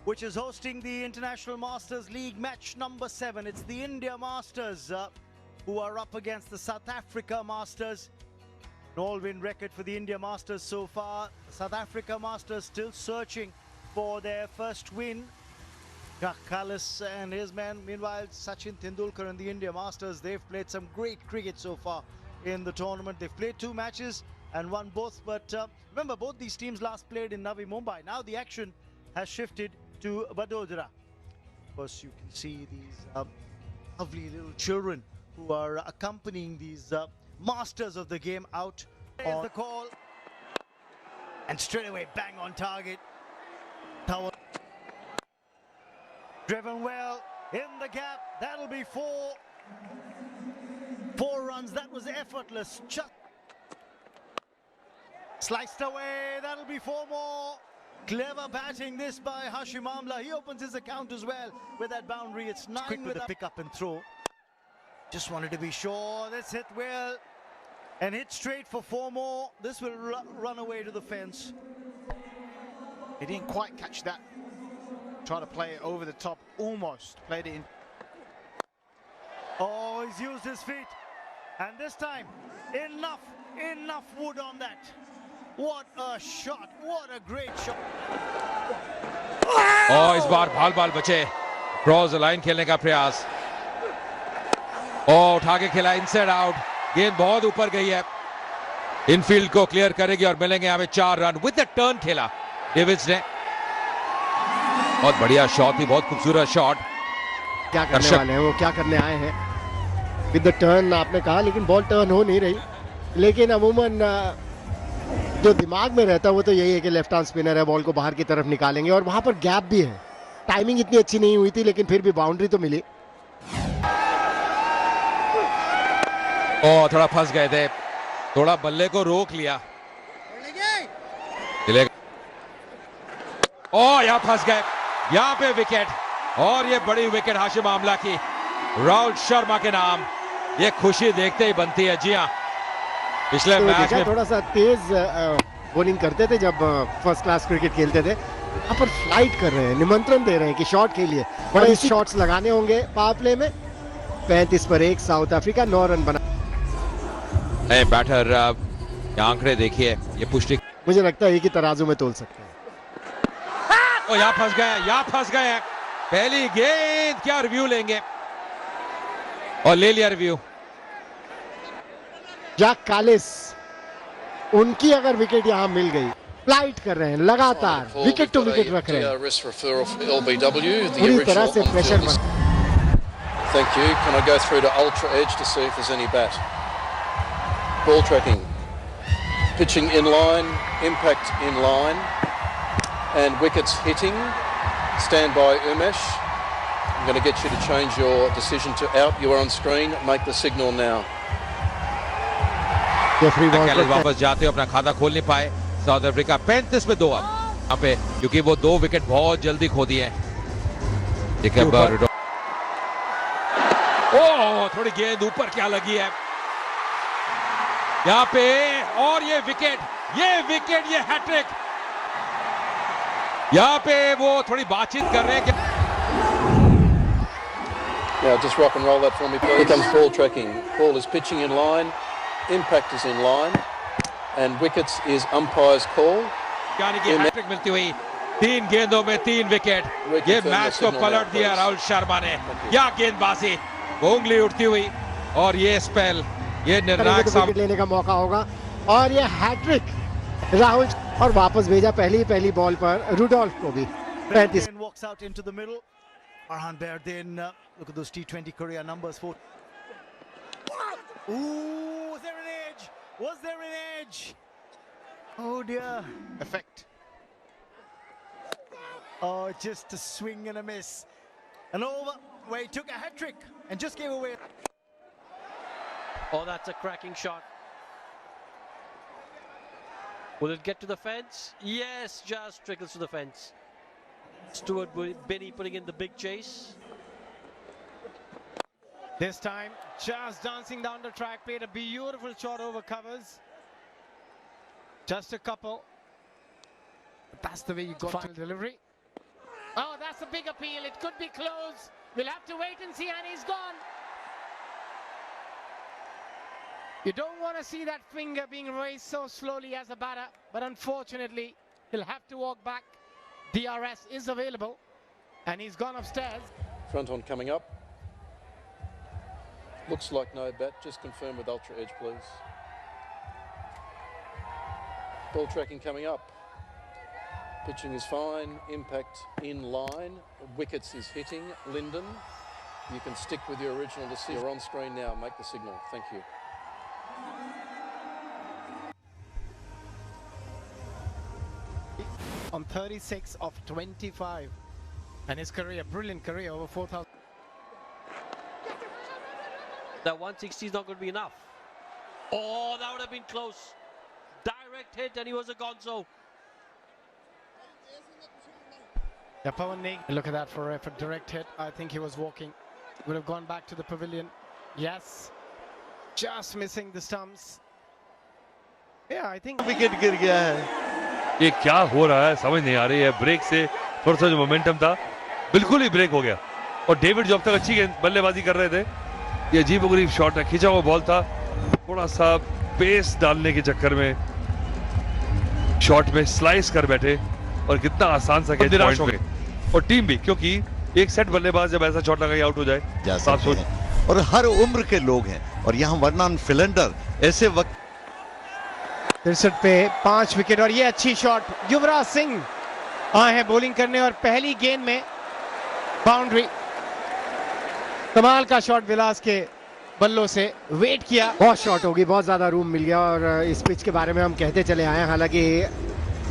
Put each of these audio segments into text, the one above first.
which is hosting the International Masters League match number 7. It's the India Masters who are up against the South Africa Masters. An all-win record for the India Masters so far. South Africa Masters still searching for their first win. Jacques Kallis and his man. Meanwhile, Sachin Tendulkar and the India Masters, they've played some great cricket so far in the tournament. They've played 2 matches and won both. But remember, both these teams last played in Navi Mumbai. Now the action has shifted to Vadodara. Of course, you can see these lovely little children who are accompanying these masters of the game out. There's the call. And straight away, bang on target. Tower. Driven well in the gap. That'll be 4 runs. That was effortless. Just sliced away. That'll be 4 more. Clever batting this by Hashim Amla. He opens his account as well with that boundary. It's 9 quick with the pick up and throw. Just wanted to be sure. This hit well and hit straight for 4 more. This will run away to the fence. He didn't quite catch that. Try to play it over the top, almost played it in. Oh, he's used his feet, and this time enough wood on that. What a shot, what a great shot. और इस बार बाल बचे. Cross line खेलने का प्रयास और उठा के खेला इनसाइड आउट. गेंद बहुत ऊपर गई है. इनफील्ड को क्लियर करेगी और मिलेंगे हमें 4 रन. विद द टर्न खेला डेविड्स ने. बहुत बढ़िया शॉट थी, बहुत खूबसूरत शॉट. क्या करने वाले हैं वो, क्या करने आए हैं विद द टर्न आपने कहा, लेकिन बॉल टर्न हो नहीं रही. लेकिन अमूमन जो दिमाग में रहता है वो तो यही है कि लेफ्ट आर्म स्पिनर है, बॉल को बाहर की तरफ निकालेंगे. और वहां पर गैप भी है. टाइमिंग इतनी अच्छी नहीं हुई थी, लेकिन फिर भी बाउंड्री तो मिली. थोड़ा फंस गए थे, थोड़ा बल्ले को रोक लिया. यहाँ फंस गए. यहाँ पे विकेट, और ये बड़ी विकेट हाशिम आमला की राहुल शर्मा के नाम. ये खुशी देखते ही बनती है. जी हाँ, पिछले तो मैच में थोड़ा सा तेज बॉलिंग करते थे जब फर्स्ट क्लास क्रिकेट खेलते थे. यहाँ पर फ्लाइट कर रहे हैं, निमंत्रण दे रहे हैं कि शॉट के लिए बड़े शॉट्स लगाने होंगे पावर प्ले में. 35 पर 1 साउथ अफ्रीका 9 रन बना. बैटर आंकड़े देखिए, ये पुष्टि मुझे लगता है कि तराजू में तोल सकते हैं. यहाँ फंस गए. पहली गेंद, क्या रिव्यू लेंगे, और ले लिया रिव्यू. जैक कालिस, उनकी अगर विकेट यहां मिल गई, फ्लाइट कर रहे हैं लगातार, विकेट टू विकेट रख रहे हैं, पूरी तरह से प्रेशर बन. Thank you. Can I go through to Ultra Edge to see if there's any bat? Ball tracking, pitching in line, impact in line, and wickets hitting. Stand by, Umesh. I'm going to get you to change your decision to out. You are on screen. Make the signal now. वापस जाते हो, अपना खाता खोल नहीं पाए south Africa. 35 में 2 यहाँ पे, क्योंकि वो 2 विकेट बहुत जल्दी खो दिए. थोड़ी गेंद ऊपर क्या लगी है यहाँ पे, और ये विकेट, ये हैट्रिक. यहाँ पे वो थोड़ी बातचीत कर रहे हैं कि Now just rock and roll that for me, please. Here comes ball tracking. Ball is pitching in line, impact is in line, and wickets is umpire's call. यानी कि हैट्रिक मिलती हुई 3 गेंदों में 3 विकेट. ये मैच को पलट दिया राहुल शर्मा ने. क्या गेंदबाजी, उंगली उठती हुई, और ये स्पेल, ये निर्णायक विकेट लेने का मौका होगा. और ये हैट्रिक राहुल, और वापस भेजा पहली बॉल पर रुडोल्फ को भी. 35 walks out into the middle. Farhan Berdin, look at those T20 career numbers. 4. Ooh, was there an edge? Was there an edge? Oh dear. Effect. Oh, just a swing and a miss. And over where he took a hat trick and just gave away. Oh, that's a cracking shot. Will it get to the fence? Yes, just trickles to the fence. Stuart Binney putting in the big chase. This time, just dancing down the track, played a beautiful shot over covers. Just a couple. That's the way you got to delivery. Oh, a big appeal. It could be close. We'll have to wait and see, and he's gone. You don't want to see that finger being raised so slowly as a batter, but unfortunately, he'll have to walk back. DRS is available, and he's gone upstairs. Front on coming up. Looks like no bat. Just confirm with Ultra Edge, please. Ball tracking coming up. Pitching is fine. Impact in line. Wickets is hitting. Linden, you can stick with your original decision. You're on screen now. Make the signal. Thank you. On 36 of 25, and his career, brilliant career, over 4,000. That 160 is not going to be enough. Oh, that would have been close. Direct hit, and he was a gonzo. Yeah, Pawan Neg. Look at that for a direct hit. I think he was walking. Would have gone back to the pavilion. Yes, just missing the stumps. Yeah, I think wicket गिर गया है. ये क्या हो रहा है समझ नहीं आ रही है. ब्रेक से थोड़ा सा जो मोमेंटम था बिल्कुल ही ब्रेक हो गया और डेविड जब तक अच्छी बल्लेबाजी कर रहे थे ये अजीबोगरीब शॉट है. खींचा हुआ बॉल था, थोड़ा सा पेस डालने के चक्कर में शॉट में स्लाइस कर बैठे और कितना आसान सा कैच पॉइंट हो गए. और टीम भी, क्योंकि एक सेट बल्लेबाज जब ऐसा शॉट लगा आउट हो जाए और हर उम्र के लोग हैं और यहाँ वर्नन फिलेंडर ऐसे वक्त 63 पे 5 विकेट और ये अच्छी शॉट. युवराज सिंह आए हैं बॉलिंग करने और पहली गेंद में बाउंड्री. कमाल का शॉट विलास के बल्लों से वेट किया. बहुत शॉट होगी, बहुत ज्यादा रूम मिल गया और इस पिच के बारे में हम कहते चले आए हैं. हालांकि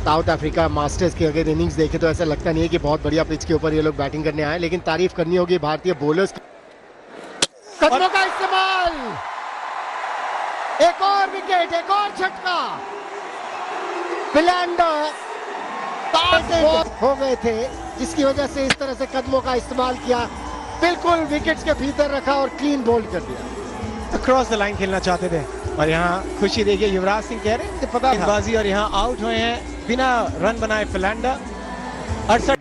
साउथ अफ्रीका मास्टर्स की अगर इनिंग्स देखें तो ऐसा लगता नहीं है कि बहुत बढ़िया पिच के ऊपर ये लोग बैटिंग करने आए, लेकिन तारीफ करनी होगी भारतीय बॉलर्स की. कदमों का इस्तेमाल, एक और विकेट, एक और झटका. फिलेंडर हो गए थे जिसकी वजह से इस तरह से कदमों का इस्तेमाल किया, बिल्कुल विकेट्स के भीतर रखा और क्लीन बोल्ड कर दिया. क्रॉस द लाइन खेलना चाहते थे और यहाँ खुशी देखिए युवराज सिंह कह रहे हैं पता गेंदबाजी और यहाँ आउट हुए हैं बिना रन बनाए Philander. 68.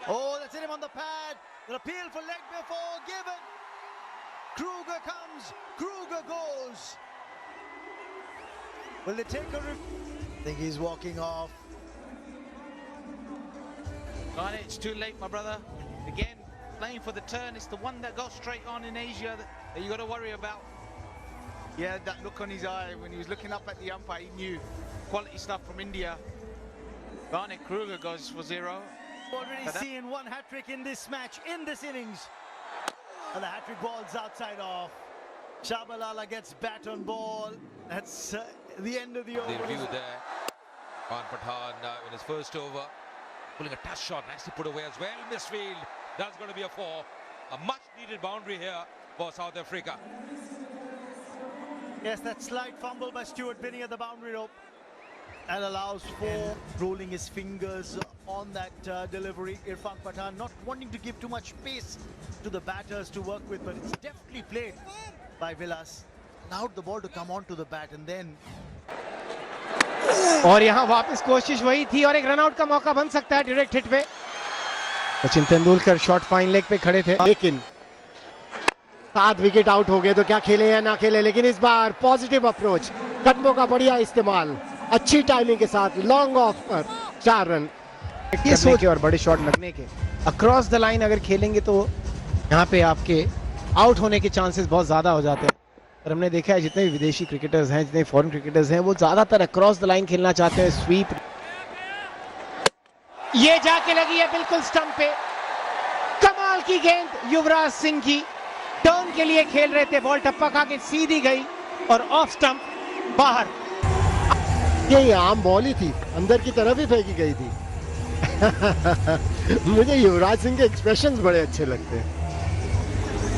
Oh, that's hit him on the pad. An appeal for leg before given. Kruger comes, Kruger goes. Will they take a I think he's walking off. Got it. It's too late, my brother. Again, playing for the turn. It's the one that got straight on in Asia that you got to worry about. Yeah, that look on his eye when he was looking up at the umpire, he knew quality stuff from India. Garnet Kruger goes for 0. Already seeing one hat-trick in this match, in this innings. And the hat-trick ball's outside off. Shabalala gets bat on ball. That's the end of the over. The review there. Khan Pathan in his first over. Pulling a touch shot, nicely put away as well. Misfield. That's going to be a 4. A much-needed boundary here for South Africa. Yes, that slight fumble by Stuart Binney at the boundary rope. And allows for rolling his fingers on that delivery. Irfan Pathan not wanting to give too much space to the batters to work with, but it's definitely played by Vilas. Allowed the ball to come onto the bat and then. और यहाँ वापस कोशिश वही थी और एक runout का मौका बन सकता है डायरेक्ट हिट पे. Sachin Tendulkar short fine leg पे खड़े थे, लेकिन 7 विकेट आउट हो गए तो क्या खेले या ना खेले, लेकिन इस बार पॉजिटिव अप्रोच, कदमों का बढ़िया इस्तेमाल, अच्छी टाइमिंग के साथ लॉन्ग ऑफ पर 4 रन. ये सोच और बड़े शॉट लगने के अक्रॉस द लाइन अगर खेलेंगे तो यहाँ पे आपके आउट होने के चांसेस बहुत ज्यादा हो जाते हैं. और हमने देखा है जितने भी विदेशी क्रिकेटर्स हैं, जितने फॉरेन क्रिकेटर्स हैं, वो ज्यादातर अक्रॉस द लाइन खेलना चाहते हैं. स्वीप ये जाके लगी है बिल्कुल स्टंप पे. कमाल की गेंद युवराज सिंह की. टर्न के लिए खेल रहे थे, बॉल टप्पा खा के सीधी गई और ऑफ स्टंप बाहर. ये आम बॉल ही थी, अंदर की तरफ ही फेंकी गई थी. मुझे युवराज सिंह के एक्सप्रेशंस बड़े अच्छे लगते हैं.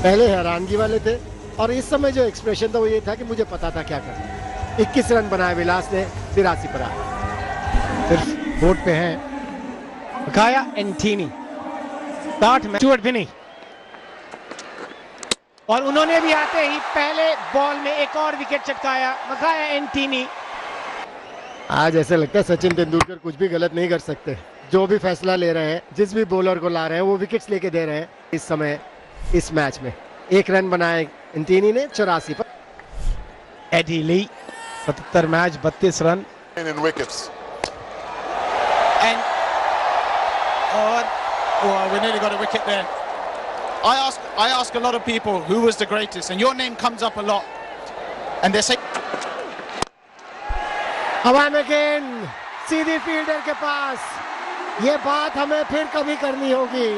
पहले हैरानगी वाले थे और इस समय जो एक्सप्रेशन था वो ये था कि मुझे पता था क्या करना. 21 रन बनाए विलास ने 83 पर. सिर्फ बोर्ड पे हैं मकाया एंटीनी. 60 में स्टुअर्ट बिनी और उन्होंने भी आते ही पहले बॉल में एक और विकेट चटकाया. मकाया एंटीनी. आज ऐसा लगता है सचिन तेंदुलकर कुछ भी गलत नहीं कर सकते. जो भी फैसला ले रहे हैं, जिस भी बॉलर को ला रहे हैं, वो विकेट्स लेके दे रहे हैं इस समय इस मैच में। 1 रन बनाए इंटीनी ने 84 पर। एडी Lee 77 match 32 run. In wickets. And oh, we nearly got a wicket there. I ask a lot of people who was the greatest, and your name comes up a lot, and they say हवा में गेंद सीधी fielder के पास। ये बात हमें फिर कभी करनी होगी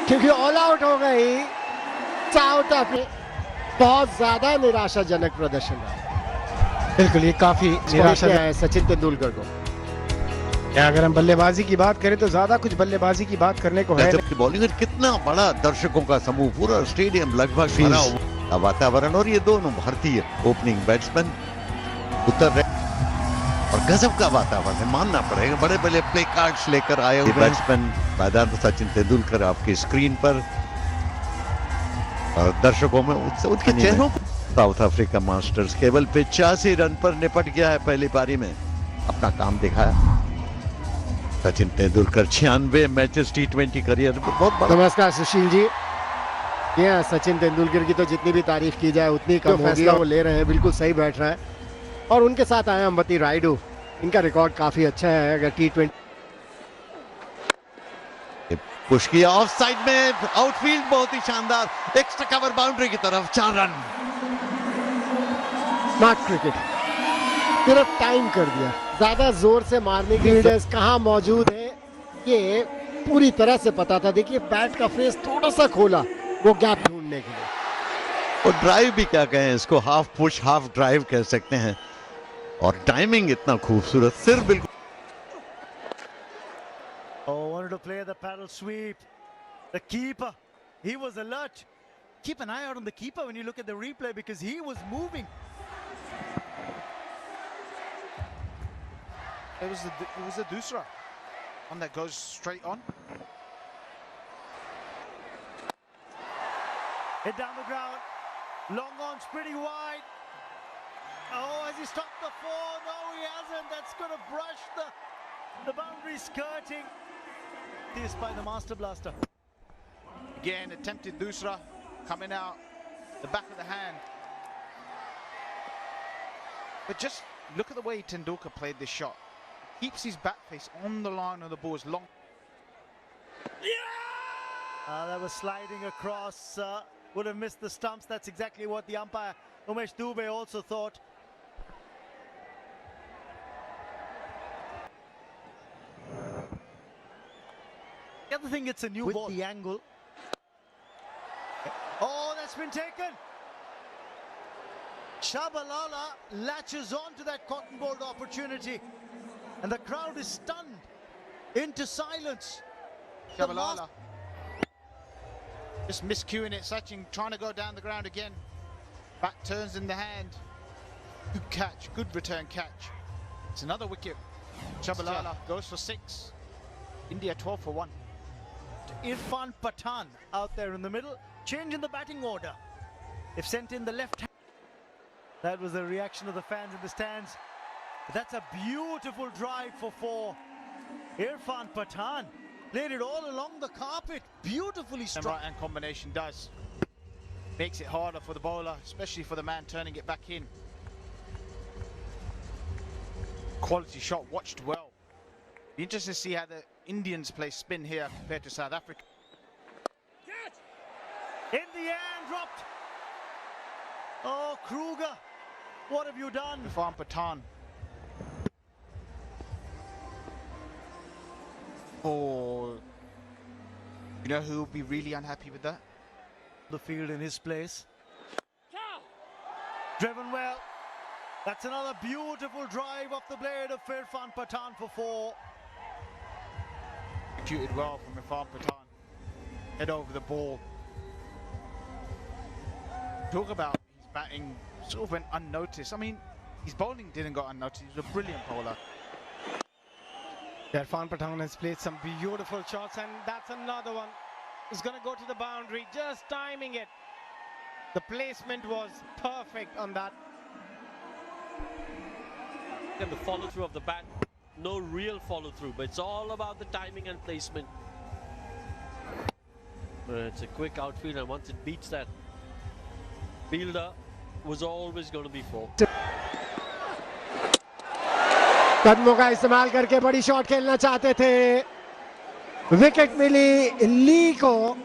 क्योंकि ऑल आउट हो गई साउथ अफ्रीका। बहुत ज्यादा निराशाजनक प्रदर्शन रहा। बिल्कुल, ये काफी निराशा है सचिन तेंदुलकर को। अगर हम बल्लेबाजी की बात करें तो ज्यादा कुछ बल्लेबाजी की बात करने को है। जबकि बॉलिंग और कितना बड़ा दर्शकों का समूह, पूरा स्टेडियम लगभग भरा हुआ वातावरण, और ये दोनों भारतीय ओपनिंग बैट्समैन उतर रहे और गजब का वातावरण है, मानना पड़ेगा। बड़े बड़े प्ले कार्ड्स लेकर आए हुए बैट्समैन मैदान में। सचिन तेंदुलकर आपकी स्क्रीन पर और दर्शकों में उनके चेहरों पर। साउथ अफ्रीका मास्टर्स केवल 85 रन पर निपट गया है पहली पारी में, अपना काम दिखाया। Sachin Tendulkar 96 matches T20 career में, बहुत बड़ा। नमस्कार सुशील जी। ये सचिन तेंदुलकर की तो जितनी भी तारीफ की जाए उतनी कम होगी। वो ले रहे हैं, बिल्कुल सही बैठ रहा है। और उनके साथ आए अंबती रायडू, इनका रिकॉर्ड काफी अच्छा है। अगर T20 पुश किया ऑफ साइड में, आउटफील्ड बहुत ही शानदार, एक्स्ट्रा कवर बाउंड्री की तरफ 4 रन। स्मार्ट क्रिकेट, सिर्फ टाइम कर दिया। ज्यादा जोर से मारने की फील्डर्स कहाँ मौजूद है ये पूरी तरह से पता था। देखिए बैट का फेस थोड़ा सा खोला वो गैप ढूंढने के लिए। और ड्राइव भी क्या कहें इसको, हाफ पुश हाफ ड्राइव कह सकते हैं। और टाइमिंग इतना खूबसूरत, सिर्फ बिल्कुल। Oh, wanted to play the paddle sweep. The keeper, he was alert. Keep an eye out on the keeper when you look at the replay because he was moving. it was the Dusra one that goes straight on. Hit down the ground. Long on's pretty wide. Oh, has he stopped the four? No, he hasn't. That's going to brush the boundary skirting. This by the Master Blaster. Again, attempted Dusra coming out the back of the hand. But just look at the way Tendulkar played this shot. Keeps his back face on the line of the ball as long. That was sliding across. Would have missed the stumps. That's exactly what the umpire Umesh Dubey also thought. The other thing, it's a new ball. With the angle. Oh, that's been taken. Shabalala latches on to that cotton ball opportunity. And the crowd is stunned into silence. Shabalala just miscuing it. Sachin trying to go down the ground again. Back turns in the hand. Good catch, good return catch. It's another wicket. Shabalala goes for 6. India 12 for 1. Irfan Pathan out there in the middle, change in the batting order. They've sent in the left hand. That was the reaction of the fans in the stands. But that's a beautiful drive for 4. Irfan Pathan played it all along the carpet, beautifully struck. Right hand combination does. Makes it harder for the bowler, especially for the man turning it back in. Quality shot, watched well. Be interested to see how the Indians play spin here compared to South Africa. In the end, dropped. Oh, Kruger, what have you done? Irfan Pathan. Oh, you know who will be really unhappy with that? The field in his place. Driven well. That's another beautiful drive off the blade of Irfan Pathan for 4. Executed well from Irfan Pathan. Head over the ball. Talk about his batting sort of went unnoticed. I mean, his bowling didn't go unnoticed. He was a brilliant bowler. Irfan Pathan has played some beautiful shots, and that's another one. It's going to go to the boundary, just timing it. The placement was perfect on that. And the follow through of the bat. no real follow through, but it's all about the timing and placement. It's a quick outfield, and once it beats that fielder, was always going to be four. कदमों का इस्तेमाल करके बड़ी shot खेलना चाहते थे, wicket मिली ली को।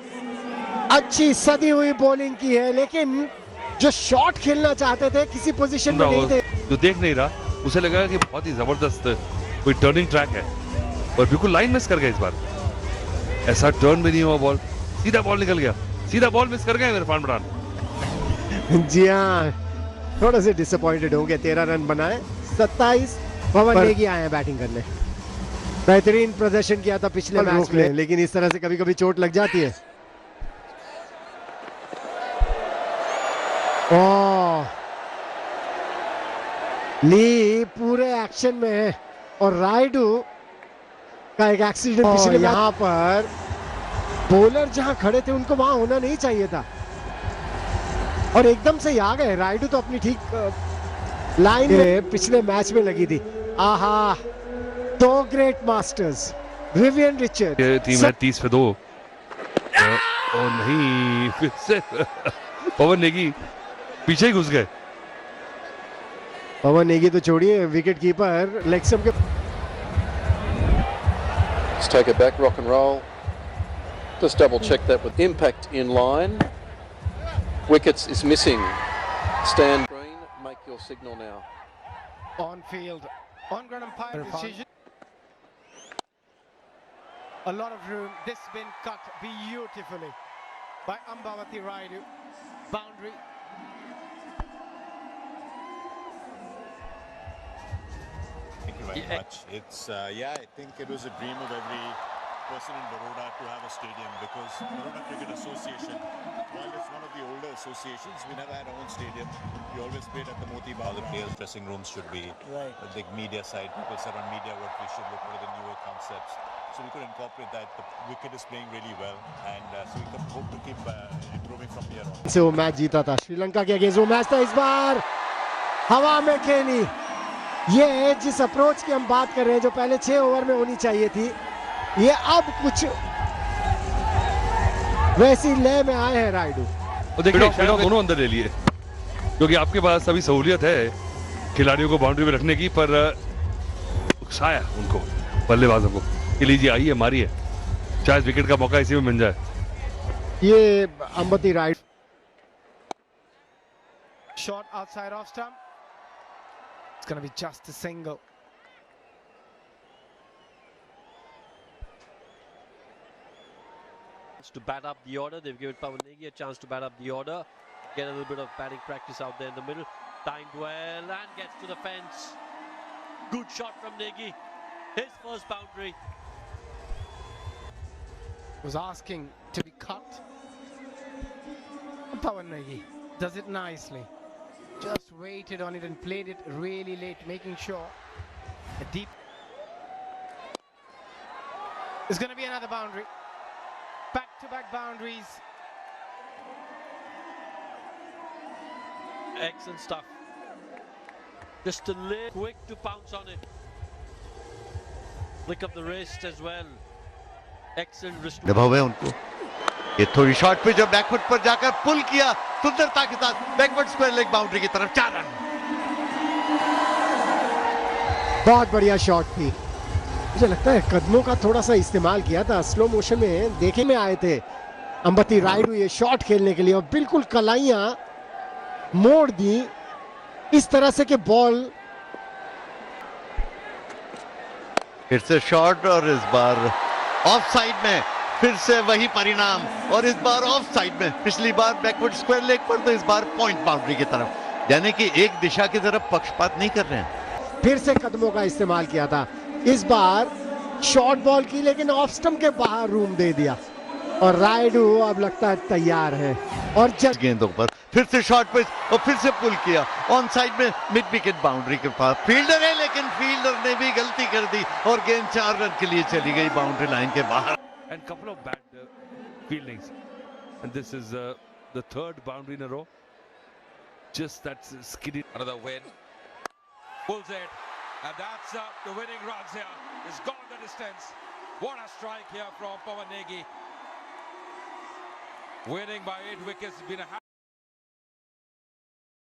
अच्छी सदी हुई बॉलिंग की है, लेकिन जो शॉट खेलना चाहते थे किसी पोजीशन में नहीं थे। जो देख नहीं रहा उसे लगा कि बहुत ही जबरदस्त कोई टर्निंग ट्रैक है, और बिल्कुल लाइन मिस कर गया इस बार। ऐसा टर्न भी नहीं हुआ, बॉल सीधा बॉल निकल गया, सीधा बॉल मिस कर गए इरफान पठान। जी हाँ, थोड़ा से डिसअपॉइंटेड हो गए। 13 रन बनाए, 27। पवन नेगी आए हैं बैटिंग करने। बेहतरीन प्रदर्शन किया था पिछले मैच में, लेकिन इस तरह से कभी कभी चोट लग जाती है। ली पूरे एक्शन में है, और राइडू का एक एक्सीडेंट पिछले यहाँ पर बॉलर जहां खड़े थे उनको वहां होना नहीं चाहिए था, और एकदम से आ गए। राइडू तो अपनी ठीक लाइन में पिछले मैच में लगी थी। आहा, 2 great masters, Vivian Richard. Team है 30 पे 2। और नहीं, फिर से पवन नेगी पीछे ही घुस गए। पवन नेगी तो छोड़िए, विकेट कीपर लेक्सम के। Let's take it back, rock and roll. Just double check that with impact in line. Wickets is missing. Stand green, make your signal now. On field, on ground umpire decision. A lot of room. This been cut beautifully by Ambavati Raidu. Boundary. Thank you very much. It's yeah, I think it was a dream of every person in Baroda to have a stadium, because Baroda Cricket Association, while it's one of the older associations, we never had our own stadium. We always played at the Moti Bagh. The players' dressing rooms should be Right. the media side. People said on media what we should look at the newer concepts. So we could incorporate that. The wicket is playing really well, and so we could hope to keep improving from here on. से वो match जीता था, श्रीलंका के against वो match था। इस बार हवा में खेली। ये जिस अप्रोच की हम बात कर रहे हैं, जो पहले 6 ओवर में होनी चाहिए थी, ये अब कुछ वैसी लय में आए हैं राइडू। और देखिए दोनों अंदर ले लिए, क्योंकि आपके पास अभी सहूलियत है खिलाड़ियों को बाउंड्री में रखने की, पर उकसाया उनको बल्लेबाजों को कि लीजिए आइए मारिए, शायद विकेट का मौका इसी में मिल जाए। ये Ambati ride Shot outside off stump. It's going to be just a single. To bat up the order, they've given Pawan Negi a chance to bat up the order, get a little bit of batting practice out there in the middle. Timed well and gets to the fence. Good shot from Negi, his first boundary. Was asking to be cut. Pawan Negi does it nicely. Just waited on it and played it really late, making sure a deep. It's going to be another boundary. Back-to-back boundaries. Excellent stuff. Just a little quick to pounce on it. Flick of the wrist as well. Excellent wrist. अनुभव है उनको। ये थोड़ी shot पे जो back foot पर जाकर पुल किया सुंदरता के साथ, बैकवर्ड स्क्वायर लेग बाउंड्री की तरफ 4 रन। बहुत बढ़िया शॉट थी। मुझे लगता है कदमों का थोड़ा सा इस्तेमाल किया था, स्लो मोशन में देखे में आए थे अंबती राइडू ये शॉट खेलने के लिए, और बिल्कुल कलाइयां मोड़ दी इस तरह से कि बॉल फिर से शॉट, और इस बार ऑफ साइड में फिर से वही परिणाम, और इस बार ऑफ साइड में। पिछली बार बैकवर्ड स्क्वायर लेग पर, तो इस बार पॉइंट बाउंड्री की तरफ, यानी कि एक दिशा की तरफ पक्षपात नहीं कर रहे हैं। फिर से कदमों का इस्तेमाल किया था, इस बार शॉर्ट बॉल की, लेकिन ऑफ स्टंप के बाहर रूम दे दिया, और राइडू अब लगता है तैयार है। और जब गेंदों पर फिर से शॉर्ट पिच, और फिर से पुल किया ऑन साइड में मिड विकेट बाउंड्री के पास। फील्डर है, लेकिन फील्डर ने भी गलती कर दी, और गेंद 4 रन के लिए चली गई बाउंड्री लाइन के बाहर। And couple of bad fieldings, and this is the 3rd boundary in a row. Just that's skinny. Another win. Pulls it. And that's the winning runs here. It's gone the distance. What a strike here from Pawan Negi. Winning by 8 wickets. It's been a